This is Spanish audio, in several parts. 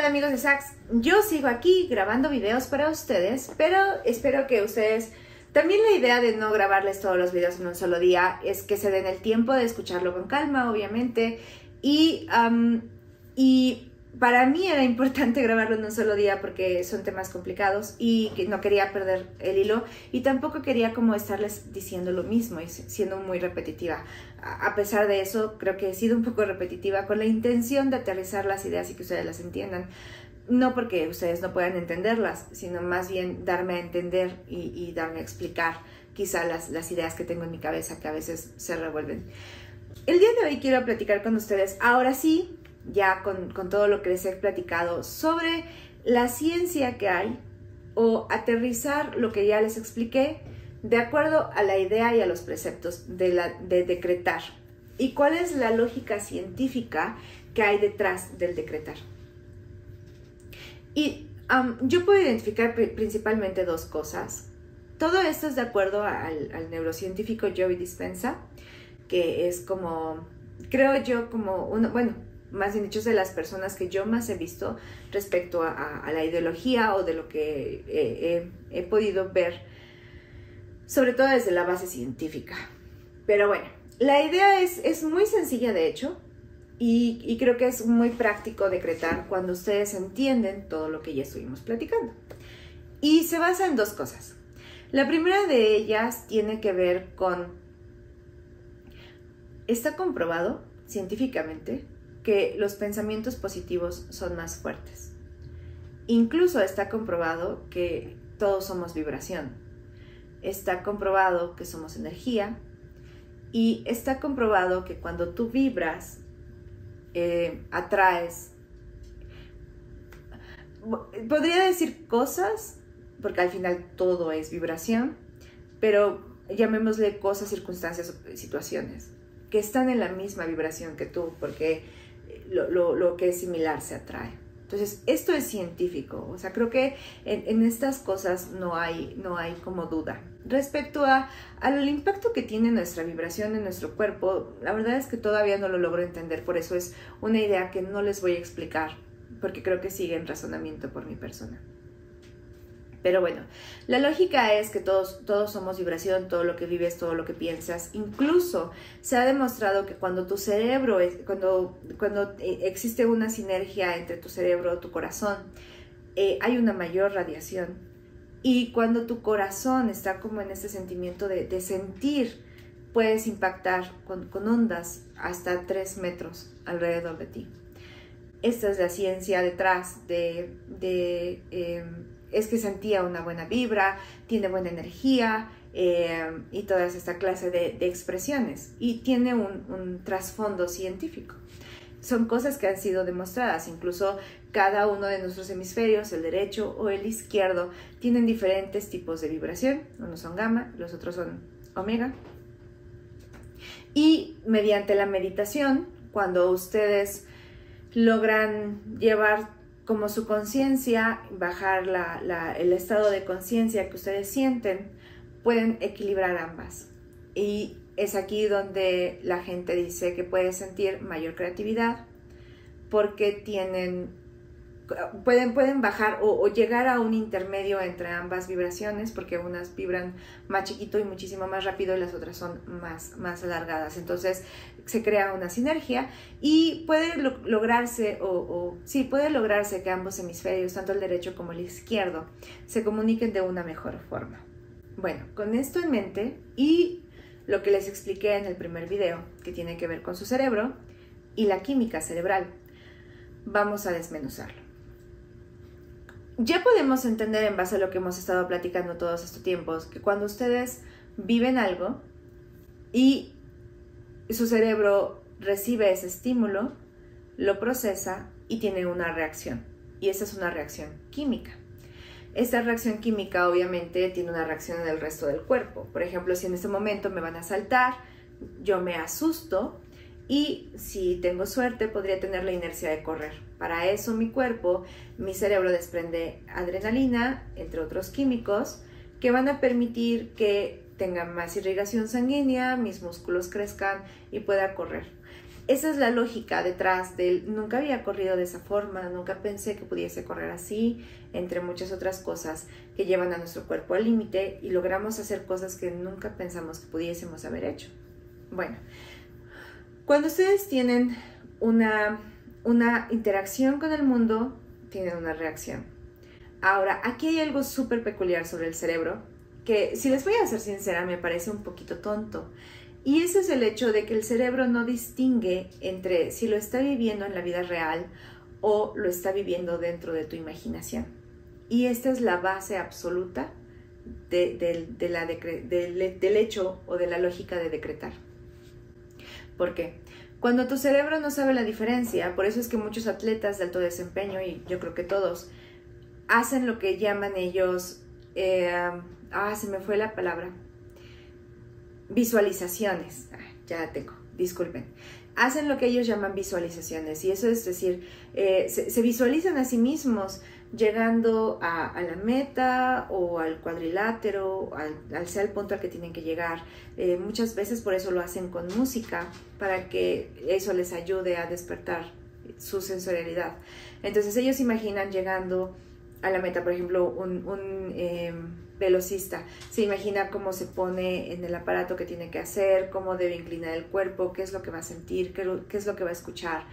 Hola amigos de Sax, yo sigo aquí grabando videos para ustedes, pero espero que ustedes, también la idea de no grabarles todos los videos en un solo día es que se den el tiempo de escucharlo con calma, obviamente, y para mí era importante grabarlo en un solo día porque son temas complicados y que no quería perder el hilo y tampoco quería como estarles diciendo lo mismo y siendo muy repetitiva. A pesar de eso, creo que he sido un poco repetitiva con la intención de aterrizar las ideas y que ustedes las entiendan. No porque ustedes no puedan entenderlas, sino más bien darme a entender y darme a explicar quizá las ideas que tengo en mi cabeza que a veces se revuelven. El día de hoy quiero platicar con ustedes, ahora sí, ya con todo lo que les he platicado sobre la ciencia que hay o aterrizar lo que ya les expliqué de acuerdo a la idea y a los preceptos de decretar y cuál es la lógica científica que hay detrás del decretar. Y yo puedo identificar principalmente dos cosas. Todo esto es de acuerdo al neurocientífico Joe Dispenza, que es como, creo yo, como uno, bueno, más bien dicho, es de las personas que yo más he visto respecto a la ideología o de lo que he podido ver, sobre todo desde la base científica. Pero bueno, la idea es muy sencilla de hecho y creo que es muy práctico decretar cuando ustedes entienden todo lo que ya estuvimos platicando. Y se basa en dos cosas. La primera de ellas tiene que ver con, está comprobado científicamente que los pensamientos positivos son más fuertes. Incluso está comprobado que todos somos vibración. Está comprobado que somos energía y está comprobado que cuando tú vibras, atraes, podría decir cosas, porque al final todo es vibración, pero llamémosle cosas, circunstancias o situaciones que están en la misma vibración que tú, porque lo que es similar se atrae. Entonces, esto es científico, o sea, creo que en estas cosas no hay como duda. Respecto al impacto que tiene nuestra vibración en nuestro cuerpo, la verdad es que todavía no lo logro entender, por eso es una idea que no les voy a explicar, porque creo que sigue en razonamiento por mi persona. Pero bueno, la lógica es que todos somos vibración, todo lo que vives, todo lo que piensas. Incluso se ha demostrado que cuando tu cerebro, cuando existe una sinergia entre tu cerebro y tu corazón, hay una mayor radiación. Y cuando tu corazón está como en este sentimiento de sentir, puedes impactar con ondas hasta 3 metros alrededor de ti. Esta es la ciencia detrás es que sentía una buena vibra, tiene buena energía y toda esta clase de expresiones. Y tiene un trasfondo científico. Son cosas que han sido demostradas. Incluso cada uno de nuestros hemisferios, el derecho o el izquierdo, tienen diferentes tipos de vibración. Unos son gamma, los otros son omega. Y mediante la meditación, cuando ustedes logran llevar como su conciencia, bajar el estado de conciencia que ustedes sienten, pueden equilibrar ambas. Y es aquí donde la gente dice que puede sentir mayor creatividad porque pueden bajar o llegar a un intermedio entre ambas vibraciones, porque unas vibran más chiquito y muchísimo más rápido y las otras son más alargadas. Entonces se crea una sinergia y puede lograrse puede lograrse que ambos hemisferios, tanto el derecho como el izquierdo, se comuniquen de una mejor forma. Bueno, con esto en mente y lo que les expliqué en el primer video, que tiene que ver con su cerebro y la química cerebral, vamos a desmenuzarlo. Ya podemos entender en base a lo que hemos estado platicando todos estos tiempos, que cuando ustedes viven algo y su cerebro recibe ese estímulo, lo procesa y tiene una reacción. Y esa es una reacción química. Esta reacción química obviamente tiene una reacción en el resto del cuerpo. Por ejemplo, si en este momento me van a asaltar, yo me asusto y si tengo suerte podría tener la inercia de correr. Para eso mi cerebro desprende adrenalina, entre otros químicos, que van a permitir que tenga más irrigación sanguínea, mis músculos crezcan y pueda correr. esa es la lógica detrás del nunca había corrido de esa forma, nunca pensé que pudiese correr así, entre muchas otras cosas que llevan a nuestro cuerpo al límite y logramos hacer cosas que nunca pensamos que pudiésemos haber hecho. Bueno, cuando ustedes tienen una interacción con el mundo, tienen una reacción. Ahora, aquí hay algo súper peculiar sobre el cerebro, que si les voy a ser sincera, me parece un poquito tonto. Y ese es el hecho de que el cerebro no distingue entre si lo está viviendo en la vida real o lo está viviendo dentro de tu imaginación. Y esta es la base absoluta del hecho o de la lógica de decretar. ¿Por qué? Cuando tu cerebro no sabe la diferencia, por eso es que muchos atletas de alto desempeño, y yo creo que todos, hacen lo que llaman ellos, se me fue la palabra, visualizaciones. Ya la tengo, disculpen. Hacen lo que ellos llaman visualizaciones, y eso es decir, se visualizan a sí mismos llegando a la meta o al cuadrilátero, sea el punto al que tienen que llegar. Muchas veces por eso lo hacen con música, para que eso les ayude a despertar su sensorialidad. Entonces ellos imaginan llegando a la meta. Por ejemplo, un velocista se imagina cómo se pone en el aparato que tiene que hacer, cómo debe inclinar el cuerpo, qué es lo que va a sentir, qué es lo que va a escuchar,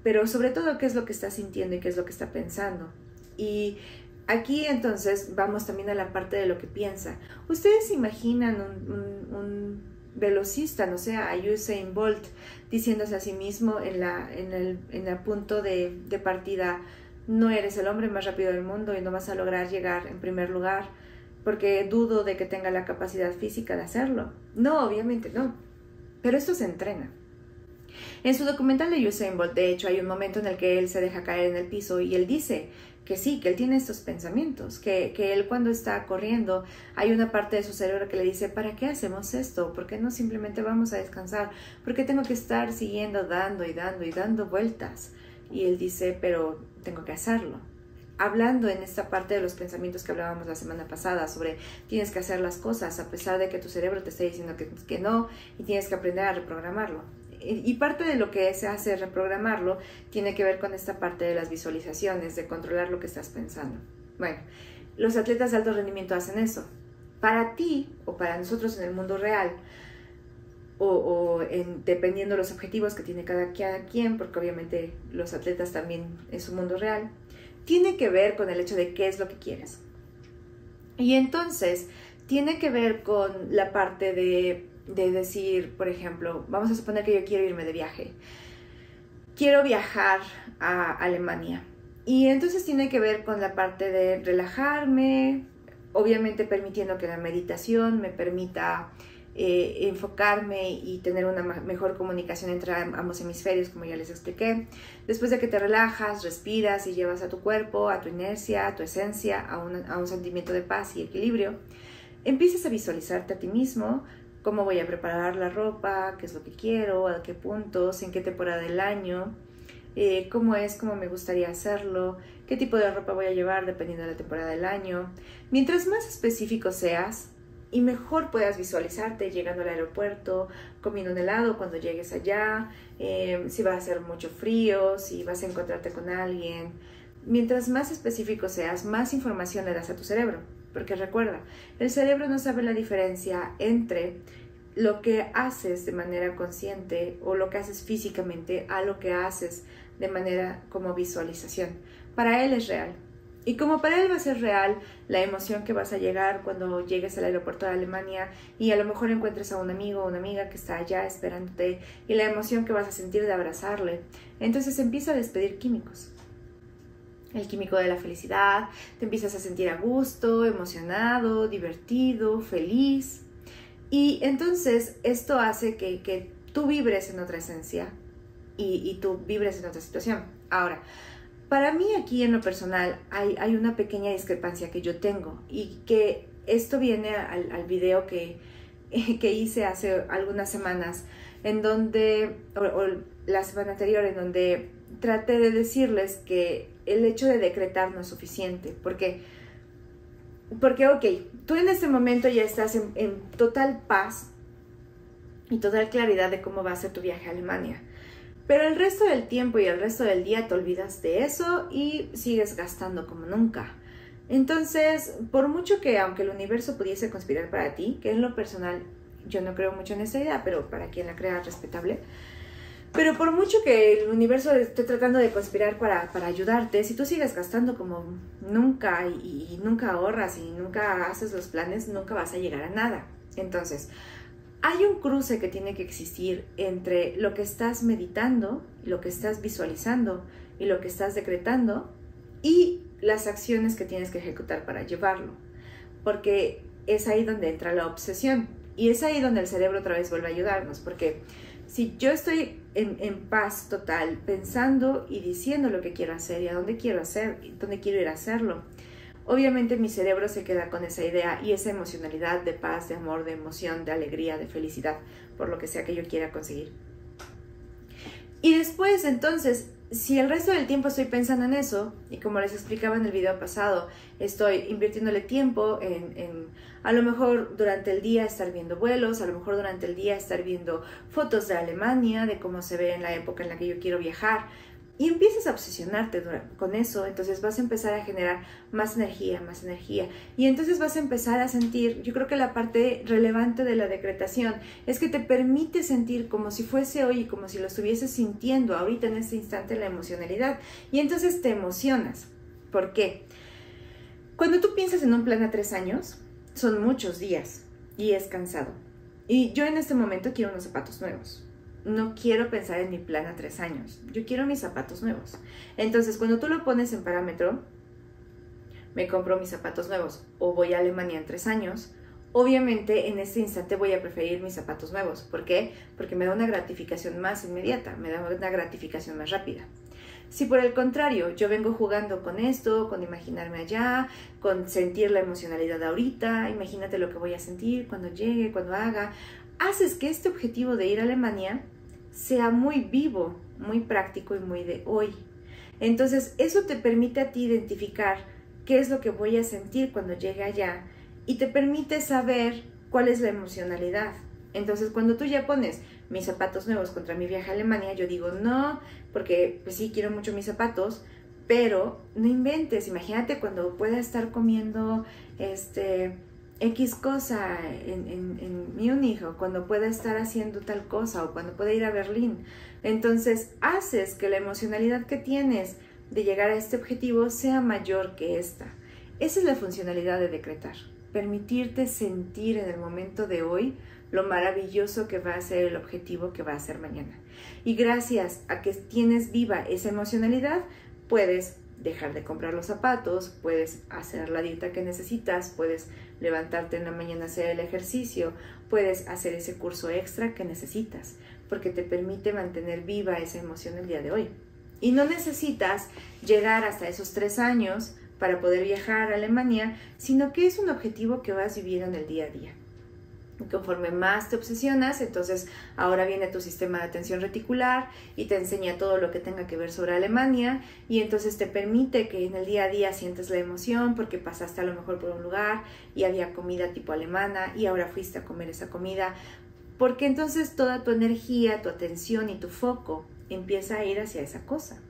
pero sobre todo qué es lo que está sintiendo y qué es lo que está pensando. Y aquí entonces vamos también a la parte de lo que piensa. ¿Ustedes se imaginan un velocista, no sé, a Usain Bolt, diciéndose a sí mismo en el punto de partida: no eres el hombre más rápido del mundo y no vas a lograr llegar en primer lugar porque dudo de que tenga la capacidad física de hacerlo? No, obviamente no, pero esto se entrena. En su documental de Usain Bolt, de hecho, hay un momento en el que él se deja caer en el piso y él dice que sí, que él tiene estos pensamientos, que él cuando está corriendo hay una parte de su cerebro que le dice: ¿para qué hacemos esto? ¿Por qué no simplemente vamos a descansar? ¿Por qué tengo que estar siguiendo dando vueltas? Y él dice: pero tengo que hacerlo. Hablando en esta parte de los pensamientos que hablábamos la semana pasada sobre tienes que hacer las cosas a pesar de que tu cerebro te esté diciendo que no, y tienes que aprender a reprogramarlo. Y parte de lo que se hace reprogramarlo tiene que ver con esta parte de las visualizaciones, de controlar lo que estás pensando. Bueno, los atletas de alto rendimiento hacen eso. Para ti o para nosotros en el mundo real, dependiendo de los objetivos que tiene cada quien, porque obviamente los atletas también en su mundo real, tiene que ver con el hecho de qué es lo que quieres. Y entonces tiene que ver con la parte de decir, por ejemplo, vamos a suponer que yo quiero irme de viaje. Quiero viajar a Alemania. Y entonces tiene que ver con la parte de relajarme, obviamente permitiendo que la meditación me permita enfocarme y tener una mejor comunicación entre ambos hemisferios, como ya les expliqué. Después de que te relajas, respiras y llevas a tu cuerpo, a tu inercia, a tu esencia, a un sentimiento de paz y equilibrio, empiezas a visualizarte a ti mismo: cómo voy a preparar la ropa, qué es lo que quiero, a qué puntos, en qué temporada del año, cómo me gustaría hacerlo, qué tipo de ropa voy a llevar dependiendo de la temporada del año. Mientras más específico seas y mejor puedas visualizarte llegando al aeropuerto, comiendo un helado cuando llegues allá, si va a hacer mucho frío, si vas a encontrarte con alguien. Mientras más específico seas, más información le das a tu cerebro. Porque recuerda, el cerebro no sabe la diferencia entre lo que haces de manera consciente o lo que haces físicamente a lo que haces de manera como visualización. Para él es real. Y como para él va a ser real la emoción que vas a llegar cuando llegues al aeropuerto de Alemania y a lo mejor encuentres a un amigo o una amiga que está allá esperándote, y la emoción que vas a sentir de abrazarle, entonces empieza a despedir químicos. El químico de la felicidad, te empiezas a sentir a gusto, emocionado, divertido, feliz. Y entonces esto hace que tú vibres en otra esencia y tú vibres en otra situación. Ahora, para mí aquí en lo personal hay una pequeña discrepancia que yo tengo, y que esto viene al video que hice hace algunas semanas, en donde, o la semana anterior, en donde traté de decirles que el hecho de decretar no es suficiente. Porque ok, tú en este momento ya estás en total paz y total claridad de cómo va a ser tu viaje a Alemania. Pero el resto del tiempo y el resto del día te olvidas de eso y sigues gastando como nunca. Entonces, por mucho que aunque el universo pudiese conspirar para ti, que en lo personal yo no creo mucho en esa idea, pero para quien la crea respetable, pero por mucho que el universo esté tratando de conspirar para ayudarte, si tú sigues gastando como nunca y nunca ahorras y nunca haces los planes, nunca vas a llegar a nada. Entonces, hay un cruce que tiene que existir entre lo que estás meditando, lo que estás visualizando y lo que estás decretando y las acciones que tienes que ejecutar para llevarlo. Porque es ahí donde entra la obsesión y es ahí donde el cerebro otra vez vuelve a ayudarnos. Porque si yo estoy en paz total, pensando y diciendo lo que quiero hacer y a dónde quiero ir a hacerlo, obviamente mi cerebro se queda con esa idea y esa emocionalidad de paz, de amor, de emoción, de alegría, de felicidad, por lo que sea que yo quiera conseguir. Y después, entonces, si el resto del tiempo estoy pensando en eso, y como les explicaba en el video pasado, estoy invirtiéndole tiempo en a lo mejor durante el día estar viendo vuelos, a lo mejor durante el día estar viendo fotos de Alemania, de cómo se ve en la época en la que yo quiero viajar, y empiezas a obsesionarte con eso, entonces vas a empezar a generar más energía, y entonces vas a empezar a sentir, yo creo que la parte relevante de la decretación es que te permite sentir como si fuese hoy, como si lo estuvieses sintiendo ahorita en este instante la emocionalidad, y entonces te emocionas. ¿Por qué? Cuando tú piensas en un plan a 3 años, son muchos días y es cansado. Y yo en este momento quiero unos zapatos nuevos. No quiero pensar en mi plan a 3 años. Yo quiero mis zapatos nuevos. Entonces, cuando tú lo pones en parámetro, me compro mis zapatos nuevos o voy a Alemania en 3 años, obviamente en este instante voy a preferir mis zapatos nuevos. ¿Por qué? Porque me da una gratificación más inmediata, me da una gratificación más rápida. Si por el contrario, yo vengo jugando con esto, con imaginarme allá, con sentir la emocionalidad ahorita, imagínate lo que voy a sentir cuando llegue, cuando haga, haces que este objetivo de ir a Alemania sea muy vivo, muy práctico y muy de hoy. Entonces, eso te permite a ti identificar qué es lo que voy a sentir cuando llegue allá y te permite saber cuál es la emocionalidad. Entonces, cuando tú ya pones mis zapatos nuevos contra mi viaje a Alemania, yo digo no, porque pues sí, quiero mucho mis zapatos, pero no inventes, imagínate cuando pueda estar comiendo X cosa en Múnich, o cuando pueda estar haciendo tal cosa, o cuando pueda ir a Berlín. Entonces, haces que la emocionalidad que tienes de llegar a este objetivo sea mayor que esta. Esa es la funcionalidad de decretar, permitirte sentir en el momento de hoy lo maravilloso que va a ser el objetivo que va a ser mañana. Y gracias a que tienes viva esa emocionalidad, puedes dejar de comprar los zapatos, puedes hacer la dieta que necesitas, puedes levantarte en la mañana a hacer el ejercicio, puedes hacer ese curso extra que necesitas, porque te permite mantener viva esa emoción el día de hoy. Y no necesitas llegar hasta esos 3 años para poder viajar a Alemania, sino que es un objetivo que vas viviendo en el día a día. Conforme más te obsesionas, entonces ahora viene tu sistema de atención reticular y te enseña todo lo que tenga que ver sobre Alemania, y entonces te permite que en el día a día sientes la emoción porque pasaste a lo mejor por un lugar y había comida tipo alemana y ahora fuiste a comer esa comida, porque entonces toda tu energía, tu atención y tu foco empieza a ir hacia esa cosa.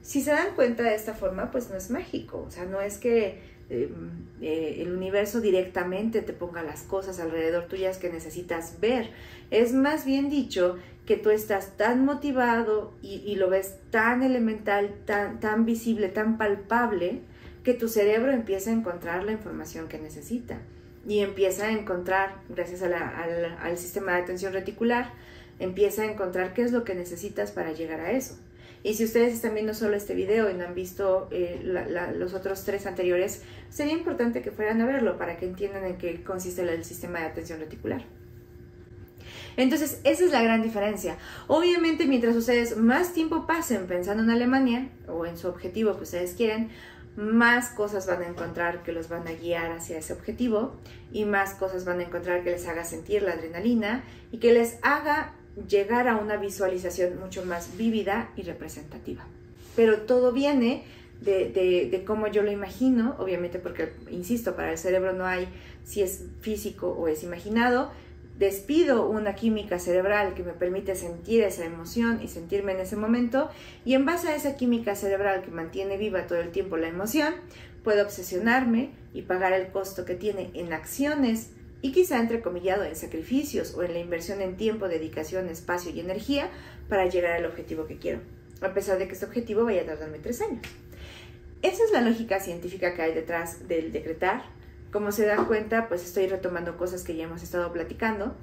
Si se dan cuenta de esta forma, pues no es mágico, o sea, no es que el universo directamente te ponga las cosas alrededor tuyas que necesitas ver. Es más bien dicho que tú estás tan motivado y lo ves tan elemental, tan visible, tan palpable, que tu cerebro empieza a encontrar la información que necesita y empieza a encontrar, gracias al sistema de atención reticular, empieza a encontrar qué es lo que necesitas para llegar a eso. Y si ustedes están viendo solo este video y no han visto los otros 3 anteriores, sería importante que fueran a verlo para que entiendan en qué consiste el sistema de atención reticular. Entonces, esa es la gran diferencia. Obviamente, mientras ustedes más tiempo pasen pensando en Alemania o en su objetivo que ustedes quieren, más cosas van a encontrar que los van a guiar hacia ese objetivo y más cosas van a encontrar que les haga sentir la adrenalina y que les haga llegar a una visualización mucho más vívida y representativa. Pero todo viene de cómo yo lo imagino, obviamente porque, insisto, para el cerebro no hay si es físico o es imaginado. despido una química cerebral que me permite sentir esa emoción y sentirme en ese momento, y en base a esa química cerebral que mantiene viva todo el tiempo la emoción, puedo obsesionarme y pagar el costo que tiene en acciones y quizá entrecomillado en sacrificios o en la inversión en tiempo, dedicación, espacio y energía para llegar al objetivo que quiero, a pesar de que este objetivo vaya a tardarme 3 años. Esa es la lógica científica que hay detrás del decretar. Como se dan cuenta, pues estoy retomando cosas que ya hemos estado platicando.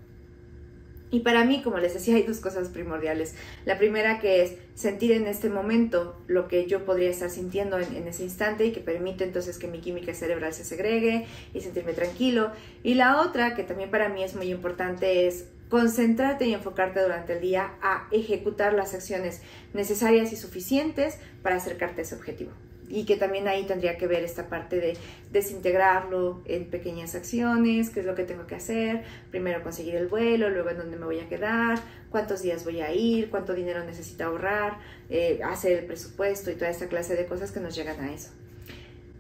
Y para mí, como les decía, hay 2 cosas primordiales. La primera, que es sentir en este momento lo que yo podría estar sintiendo en ese instante y que permite entonces que mi química cerebral se segregue y sentirme tranquilo. Y la otra, que también para mí es muy importante, es concentrarte y enfocarte durante el día a ejecutar las acciones necesarias y suficientes para acercarte a ese objetivo. Y que también ahí tendría que ver esta parte de desintegrarlo en pequeñas acciones, qué es lo que tengo que hacer, primero conseguir el vuelo, luego en dónde me voy a quedar, cuántos días voy a ir, cuánto dinero necesito ahorrar, hacer el presupuesto y toda esta clase de cosas que nos llegan a eso.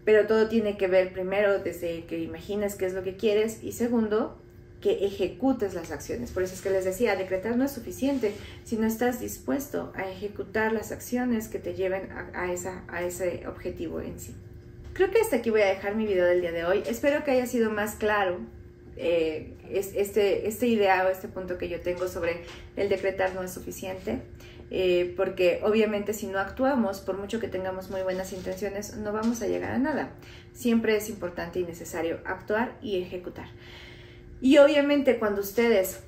Pero todo tiene que ver primero desde que imagines qué es lo que quieres y segundo, que ejecutes las acciones. Por eso es que les decía, decretar no es suficiente si no estás dispuesto a ejecutar las acciones que te lleven a ese objetivo en sí. Creo que hasta aquí voy a dejar mi video del día de hoy. Espero que haya sido más claro este idea o este punto que yo tengo sobre el decretar no es suficiente. Porque obviamente si no actuamos, por mucho que tengamos muy buenas intenciones, no vamos a llegar a nada. Siempre es importante y necesario actuar y ejecutar. Y obviamente cuando ustedes,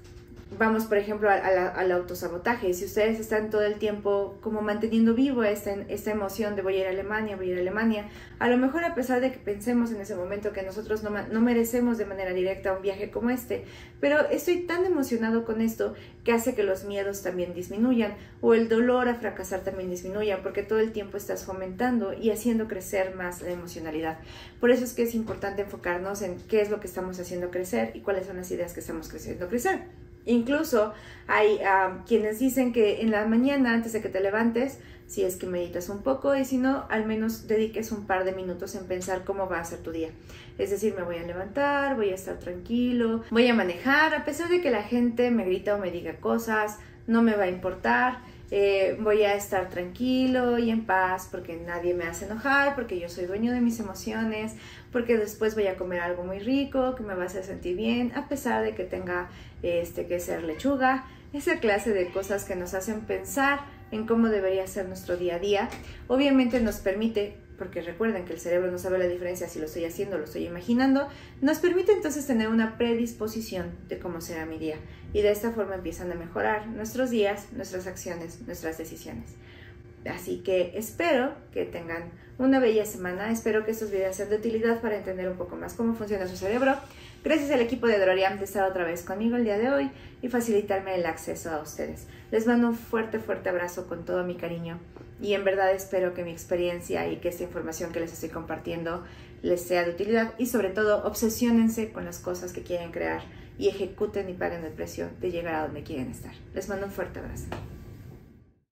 vamos por ejemplo al autosabotaje, si ustedes están todo el tiempo como manteniendo vivo esta emoción de voy a ir a Alemania, a lo mejor a pesar de que pensemos en ese momento que nosotros no merecemos de manera directa un viaje como este, pero estoy tan emocionado con esto que hace que los miedos también disminuyan o el dolor a fracasar también disminuya, porque todo el tiempo estás fomentando y haciendo crecer más la emocionalidad. Por eso es que es importante enfocarnos en qué es lo que estamos haciendo crecer y cuáles son las ideas que estamos haciendo crecer. Incluso hay quienes dicen que en la mañana, antes de que te levantes, si es que meditas un poco y si no, al menos dediques un par de minutos en pensar cómo va a ser tu día. Es decir, me voy a levantar, voy a estar tranquilo, voy a manejar, a pesar de que la gente me grita o me diga cosas, no me va a importar. Voy a estar tranquilo y en paz porque nadie me hace enojar, porque yo soy dueño de mis emociones, porque después voy a comer algo muy rico que me va a hacer sentir bien, a pesar de que tenga que ser lechuga. Esa clase de cosas que nos hacen pensar en cómo debería ser nuestro día a día. Obviamente nos permite, porque recuerden que el cerebro no sabe la diferencia si lo estoy haciendo o lo estoy imaginando, nos permite entonces tener una predisposición de cómo será mi día. Y de esta forma empiezan a mejorar nuestros días, nuestras acciones, nuestras decisiones. Así que espero que tengan una bella semana. Espero que estos videos sean de utilidad para entender un poco más cómo funciona su cerebro. Gracias al equipo de Droriam de estar otra vez conmigo el día de hoy y facilitarme el acceso a ustedes. Les mando un fuerte abrazo con todo mi cariño y en verdad espero que mi experiencia y que esta información que les estoy compartiendo les sea de utilidad y sobre todo obsesiónense con las cosas que quieren crear y ejecuten y paguen el precio de llegar a donde quieren estar. Les mando un fuerte abrazo.